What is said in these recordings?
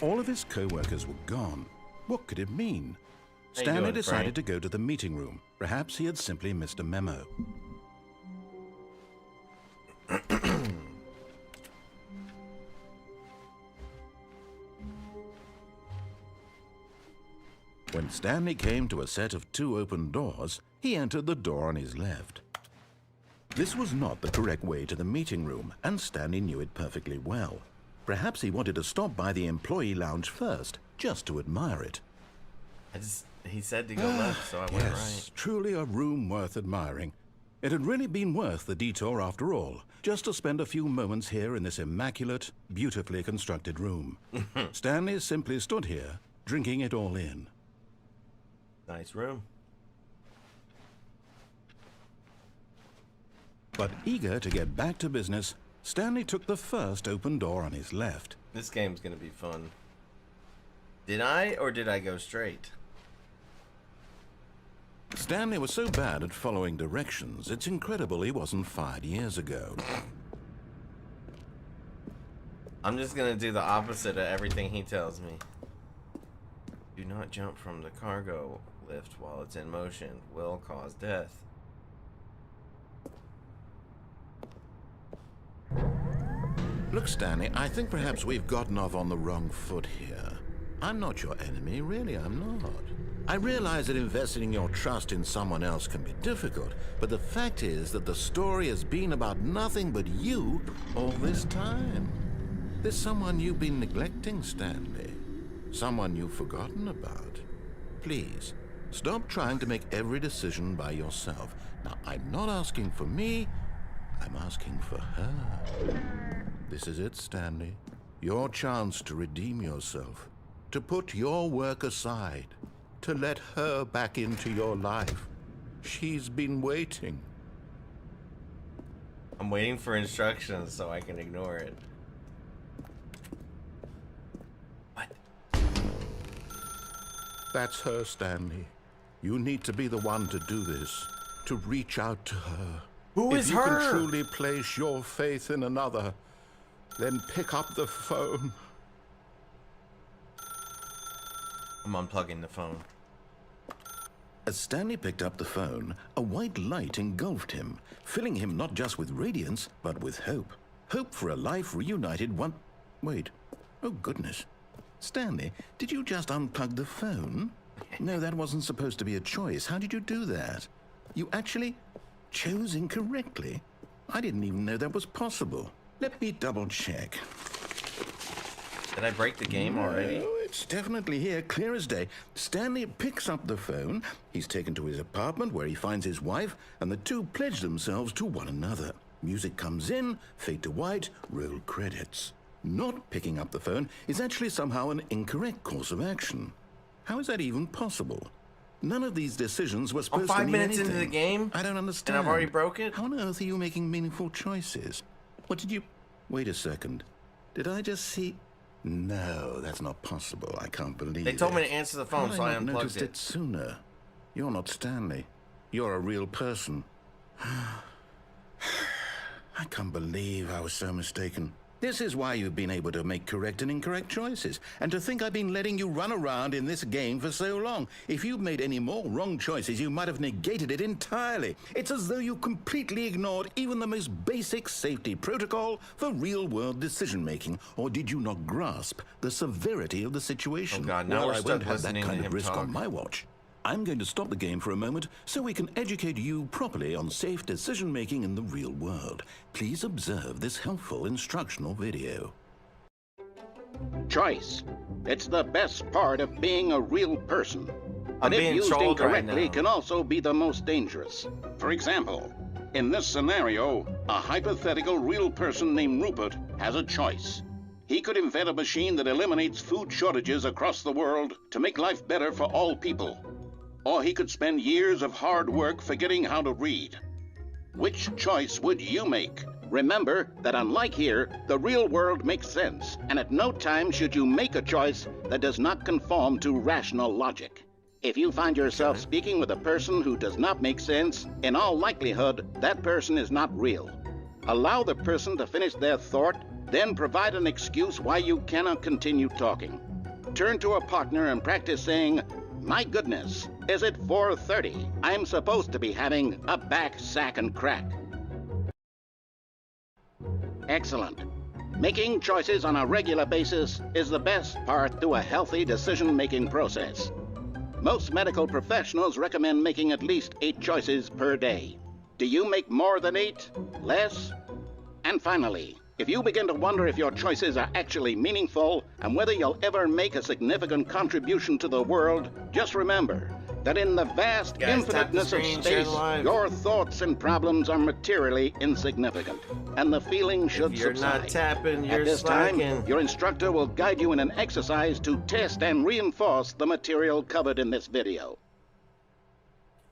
All of his co-workers were gone. What could it mean? How you Stanley doing, decided Frank? to go to the meeting room. Perhaps he had simply missed a memo. When Stanley came to a set of 2 open doors, he entered the door on his left. This was not the correct way to the meeting room, and Stanley knew it perfectly well. Perhaps he wanted to stop by the employee lounge first, just to admire it. He said to go left, so I went right. Truly a room worth admiring. It had really been worth the detour after all, just to spend a few moments here in this immaculate, beautifully constructed room. Stanley simply stood here, drinking it all in. Nice room. But eager to get back to business, Stanley took the first open door on his left. This game's gonna be fun. Did I, or did I go straight? Stanley was so bad at following directions, it's incredible he wasn't fired years ago. I'm just gonna do the opposite of everything he tells me. Do not jump from the cargo lift while it's in motion. Will cause death. Look, Stanley, I think perhaps we've gotten off on the wrong foot here. I'm not your enemy, really, I'm not. I realize that investing your trust in someone else can be difficult, but the fact is that the story has been about nothing but you all this time. There's someone you've been neglecting, Stanley. Someone you've forgotten about. Please, stop trying to make every decision by yourself. Now, I'm not asking for me, I'm asking for her. This is it, Stanley. Your chance to redeem yourself, to put your work aside, to let her back into your life. She's been waiting. I'm waiting for instructions so I can ignore it. What? That's her, Stanley. You need to be the one to do this, to reach out to her. Who is If you her? can truly place your faith in another, then pick up the phone. I'm unplugging the phone. As Stanley picked up the phone, a white light engulfed him, filling him not just with radiance, but with hope. Hope for a life reunited one... Wait. Oh, goodness. Stanley, did you just unplug the phone? No, that wasn't supposed to be a choice. How did you do that? You actually chose incorrectly? I didn't even know that was possible. Let me double check. Did I break the game already? No, it's definitely here, clear as day. Stanley picks up the phone. He's taken to his apartment where he finds his wife, and the two pledge themselves to one another. Music comes in, fade to white, roll credits. Not picking up the phone is actually somehow an incorrect course of action. How is that even possible? None of these decisions were supposed to mean anything. 5 minutes into the game? I don't understand. And I've already broke it? How on earth are you making meaningful choices? What did you... Wait a second. Did I just see... No, that's not possible. I can't believe it. They told me to answer the phone, so I Why not unplugged noticed it sooner? You're not Stanley. You're a real person. I can't believe I was so mistaken. This is why you've been able to make correct and incorrect choices. And to think I've been letting you run around in this game for so long. If you'd made any more wrong choices, you might have negated it entirely. It's as though you completely ignored even the most basic safety protocol for real-world decision-making. Or did you not grasp the severity of the situation? Oh God, now well, we're I stuck won't have that listening to kind of him risk talk. on my watch. I'm going to stop the game for a moment so we can educate you properly on safe decision-making in the real world. Please observe this helpful instructional video. Choice. It's the best part of being a real person. I'm But if being used trolled right incorrectly, now. can also be the most dangerous. For example, in this scenario, a hypothetical real person named Rupert has a choice. He could invent a machine that eliminates food shortages across the world to make life better for all people. Or he could spend years of hard work forgetting how to read. Which choice would you make? Remember that unlike here, the real world makes sense, and at no time should you make a choice that does not conform to rational logic. If you find yourself speaking with a person who does not make sense, in all likelihood, that person is not real. Allow the person to finish their thought Then provide an excuse why you cannot continue talking. Turn to a partner and practice saying, "My goodness, is it 4:30? I'm supposed to be having a back, sack, and crack." Excellent. Making choices on a regular basis is the best part to a healthy decision-making process. Most medical professionals recommend making at least 8 choices per day. Do you make more than 8? Less? And finally, if you begin to wonder if your choices are actually meaningful and whether you'll ever make a significant contribution to the world, just remember that in the vast Guys, tap the infiniteness of screen, share space, the live. your thoughts and problems are materially insignificant, and the feeling should If you're subside. not tapping, you're At this slacking. time, your instructor will guide you in an exercise to test and reinforce the material covered in this video.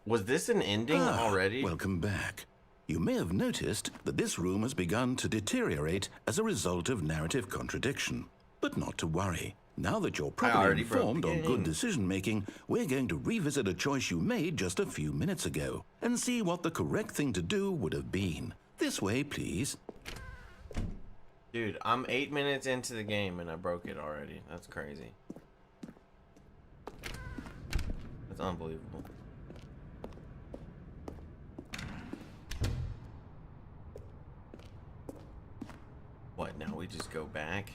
Was this an ending already? Welcome back. You may have noticed that this room has begun to deteriorate as a result of narrative contradiction. But not to worry. Now that you're properly already broke informed the on game. good decision-making, we're going to revisit a choice you made just a few minutes ago and see what the correct thing to do would have been. This way, please. Dude, I'm 8 minutes into the game and I broke it already. That's crazy. That's unbelievable. What, now we just go back?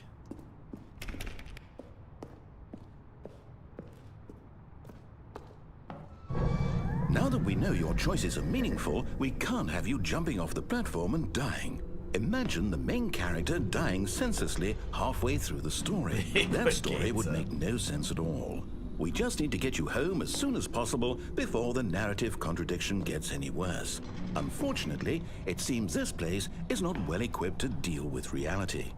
Now that we know your choices are meaningful, we can't have you jumping off the platform and dying. Imagine the main character dying senselessly halfway through the story. That story would make no sense at all. We just need to get you home as soon as possible before the narrative contradiction gets any worse. Unfortunately, it seems this place is not well equipped to deal with reality.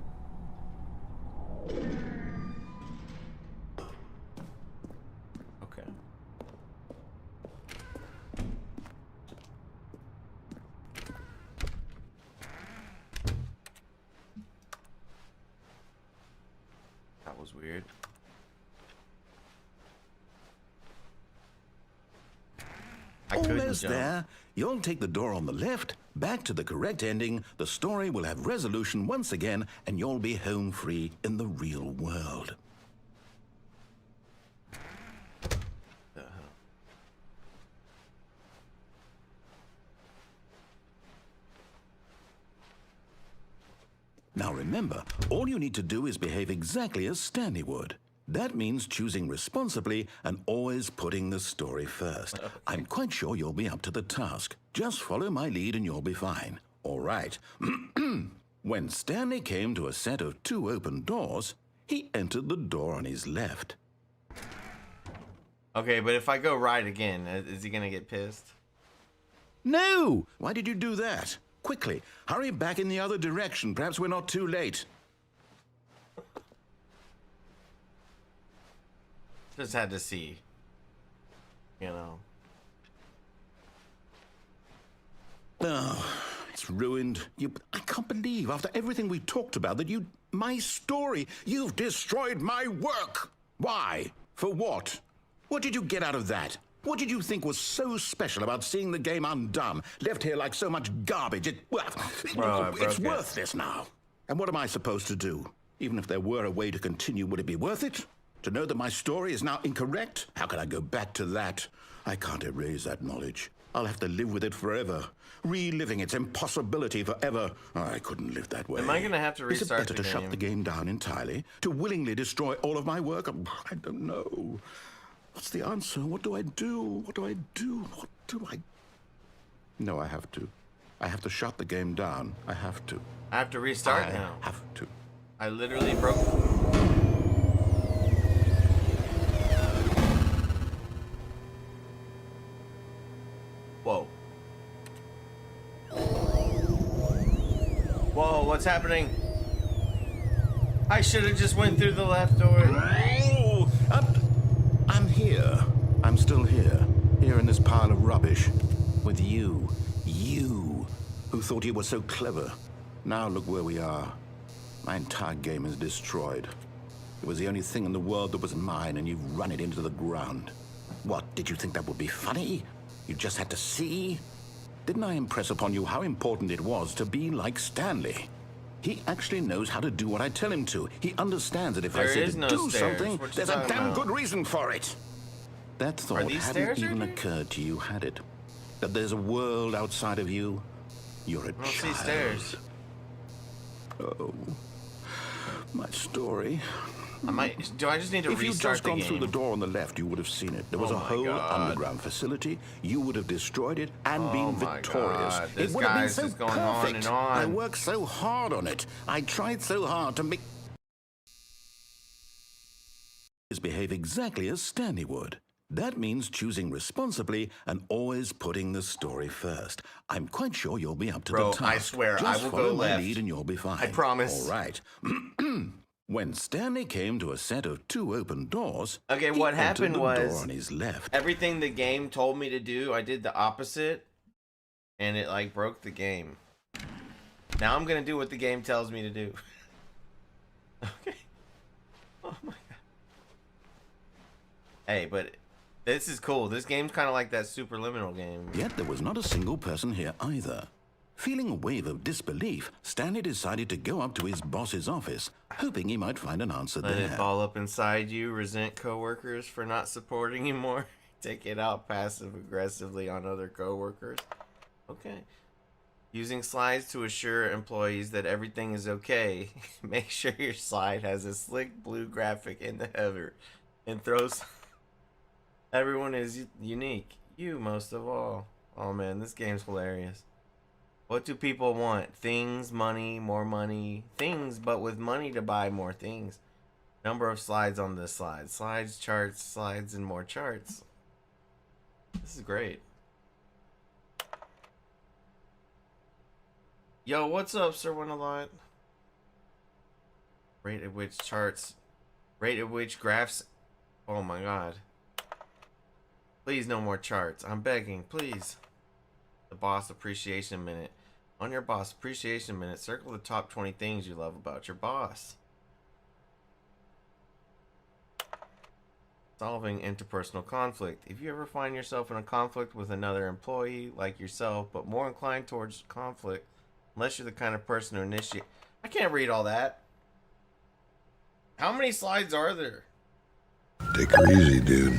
Okay. That was weird. I couldn't Almost jump. there. You'll take the door on the left, back to the correct ending, the story will have resolution once again, and you'll be home free in the real world. Now remember, all you need to do is behave exactly as Stanley would. That means choosing responsibly and always putting the story first. I'm quite sure you'll be up to the task. Just follow my lead and you'll be fine. All right. When Stanley came to a set of 2 open doors, he entered the door on his left. Okay, but if I go right again, is he gonna get pissed? No! Why did you do that? Quickly, hurry back in the other direction. Perhaps we're not too late. Just had to see. You know. Oh, it's ruined. I can't believe, after everything we talked about, that my story, you've destroyed my work. Why? For what? What did you get out of that? What did you think was so special about seeing the game undone, left here like so much garbage? It's worthless now. And what am I supposed to do? Even if there were a way to continue, would it be worth it? To know that my story is now incorrect? How can I go back to that? I can't erase that knowledge. I'll have to live with it forever, reliving its impossibility forever. I couldn't live that way. Am I gonna have to restart Is it better to shut the game down entirely? To willingly destroy all of my work? I don't know. What's the answer? What do I do? What do I do? What do I... No, I have to. I have to shut the game down. I have to. I have to restart now. I have to. I literally broke. Whoa. Whoa, what's happening? I should have just went through the left door. Oh, I'm here. I'm still here. Here in this pile of rubbish. With you. You. Who thought you were so clever. Now look where we are. My entire game is destroyed. It was the only thing in the world that was mine, and you've run it into the ground. What, did you think that would be funny? You just had to see? Didn't I impress upon you how important it was to be like Stanley? He actually knows how to do what I tell him to. He understands that if I There say is to no do stairs. something, What you there's a talking damn about? good reason for it. That thought these hadn't stairs even right here? occurred to you, had it? That there's a world outside of you? You're a I don't child. see stairs. Oh, my story. Do I just need to If you'd restart just the gone game? through the door on the left, you would have seen it. There was Oh a my whole God. underground facility. You would have destroyed it and been my victorious. God. It This would have been guy's so just going perfect. on and on. I worked so hard on it. I tried so hard to make behave exactly as Stanley would. That means choosing responsibly and always putting the story first. I'm quite sure you'll be up to Bro, the task. I swear, Just I will follow go my left. lead and you'll be fine. I promise. All right. When Stanley came to a set of 2 open doors, Okay, he what entered happened the was door on his left. everything the game told me to do, I did the opposite, and it like broke the game. Now I'm gonna do what the game tells me to do. Okay. Oh my god. Hey, but this is cool. This game's kind of like that Superliminal game. Yet there was not a single person here either. Feeling a wave of disbelief, Stanley decided to go up to his boss's office, hoping he might find an answer Let there. it ball up inside you. Resent coworkers for not supporting you more. Take it out passive aggressively on other coworkers. Okay. Using slides to assure employees that everything is okay. Make sure your slide has a slick blue graphic in the header and throws. Everyone is unique. You most of all. Oh man, this game's hilarious. What do people want? Things, money, more money. Things, but with money to buy more things. Number of slides on this slide. Slides, charts, slides, and more charts. This is great. Yo, what's up, Sir Win-A-Lot? Rate at which charts. Rate at which graphs. Oh my god. Please, no more charts. I'm begging, please. The boss appreciation minute. On your boss appreciation minute, circle the top 20 things you love about your boss. Solving interpersonal conflict. If you ever find yourself in a conflict with another employee like yourself, but more inclined towards conflict, unless you're the kind of person who initiate. I can't read all that. How many slides are there? Take her easy, dude.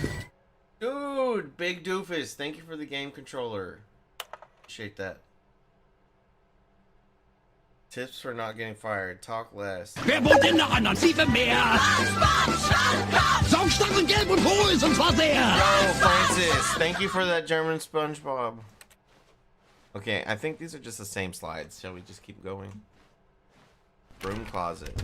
Dude, Big Doofus, thank you for the game controller. Appreciate that. Tips for not getting fired. Talk less. Wer wohnt in der anderen Tiefe mehr? Saugstangen gelb und hohl, sonst war der. Yo, Francis, thank you for that German SpongeBob. Okay, I think these are just the same slides. Shall we just keep going? Broom closet.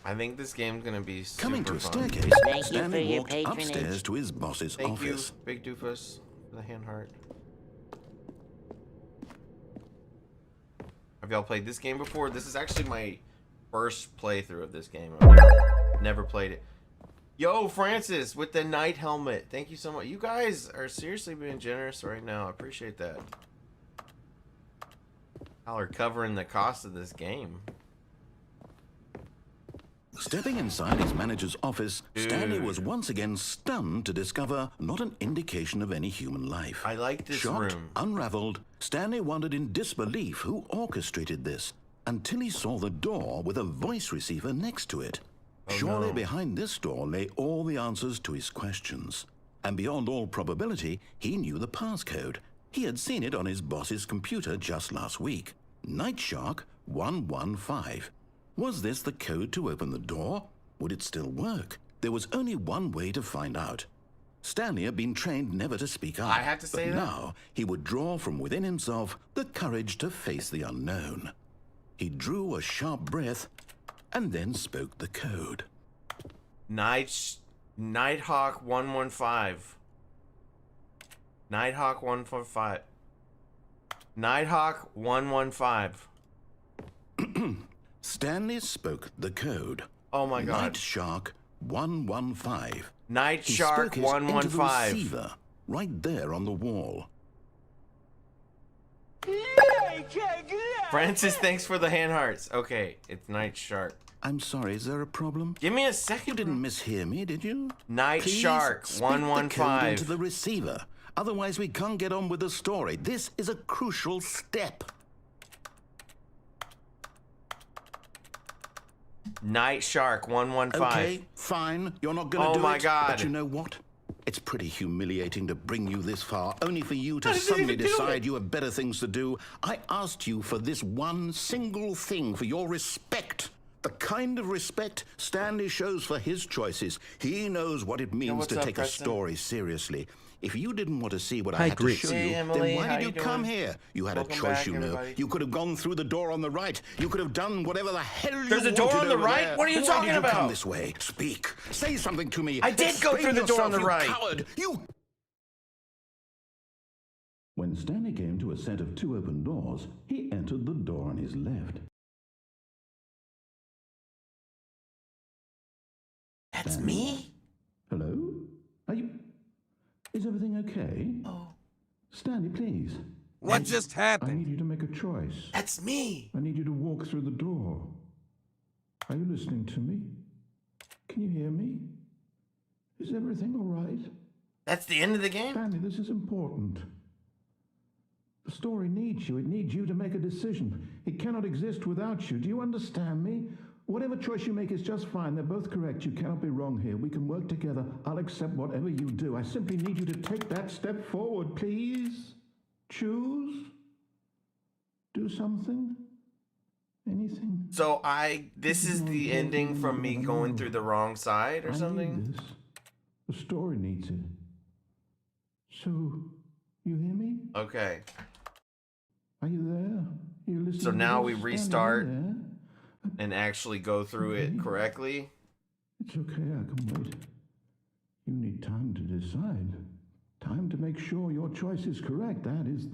I think this game's gonna be super Coming to a fun. staircase, Thank you for Stanley your walked patronage. upstairs to his boss's Thank you, office. Big Doofus, for the hand heart. Have y'all played this game before? This is actually my first playthrough of this game. I've never played it. Yo, Francis, with the knight helmet. Thank you so much. You guys are seriously being generous right now. I appreciate that. Y'all are covering the cost of this game. Stepping inside his manager's office, Stanley Dude. was once again stunned to discover not an indication of any human life. I like this Shocked, room. unraveled, Stanley wondered in disbelief who orchestrated this until he saw the door with a voice receiver next to it. Surely no. behind this door lay all the answers to his questions. And beyond all probability, he knew the passcode. He had seen it on his boss's computer just last week. Night Shark 115. Was this the code to open the door? Would it still work? There was only one way to find out. Stanley had been trained never to speak up. I had to say but that? now he would draw from within himself the courage to face the unknown. He drew a sharp breath and then spoke the code. Nighthawk 115. Nighthawk 115. Nighthawk 115. Stanley spoke the code. Oh my god. Night Shark 115. Night He Shark spoke it into the 115. receiver, right there on the wall. Francis, thanks for the hand hearts. Okay, it's Night Shark. I'm sorry, is there a problem? Give me a You second. didn't mishear me, did you? Night Please Shark speak the code 115. into the receiver. Otherwise, we can't get on with the story. This is a crucial step. Night Shark 115. Okay, fine. You're not going to Oh do it. my God. But you know what? It's pretty humiliating to bring you this far, only for you to How did they suddenly even do decide it? you have better things to do. I asked you for this one single thing, for your respect. The kind of respect Stanley shows for his choices. He knows what it means what's to up, take Preston? a story seriously. If you didn't want to see what Hi, I had to Greeks. show Hey, you, Emily, then why how did you you come doing? here? You had Welcome a choice, back, you know. everybody. You could have gone through the door on the right. You could have done whatever the hell you There's a wanted door on the over right? there. What are you Why talking did you about? come this way? Speak. Say something to me. I did go through the door on the Explain right. yourself, you coward. You. When Stanley came to a set of 2 open doors, he entered the door on his left. That's Stanley? me? Hello? Are you... Is everything okay? Oh, Stanley, please. What just I happened? need you to make a choice. that's me. I need you to walk through the door. Are you listening to me? Can you hear me? Is everything all right? That's the end of the game? Stanley, this is important. The story needs you. It needs you to make a decision. It cannot exist without you. Do you understand me? Whatever choice you make is just fine. They're both correct. You cannot be wrong here. We can work together. I'll accept whatever you do. I simply need you to take that step forward, please. Choose. Do something. Anything. So this is the ending from me going through the wrong side or I something? need this. The story needs it. So, you hear me? Okay. Are you there? You listening? So to now this? we Stanley, restart. are you there? And actually go through it correctly. It's okay, I can wait. You need time to decide. Time to make sure your choice is correct. That is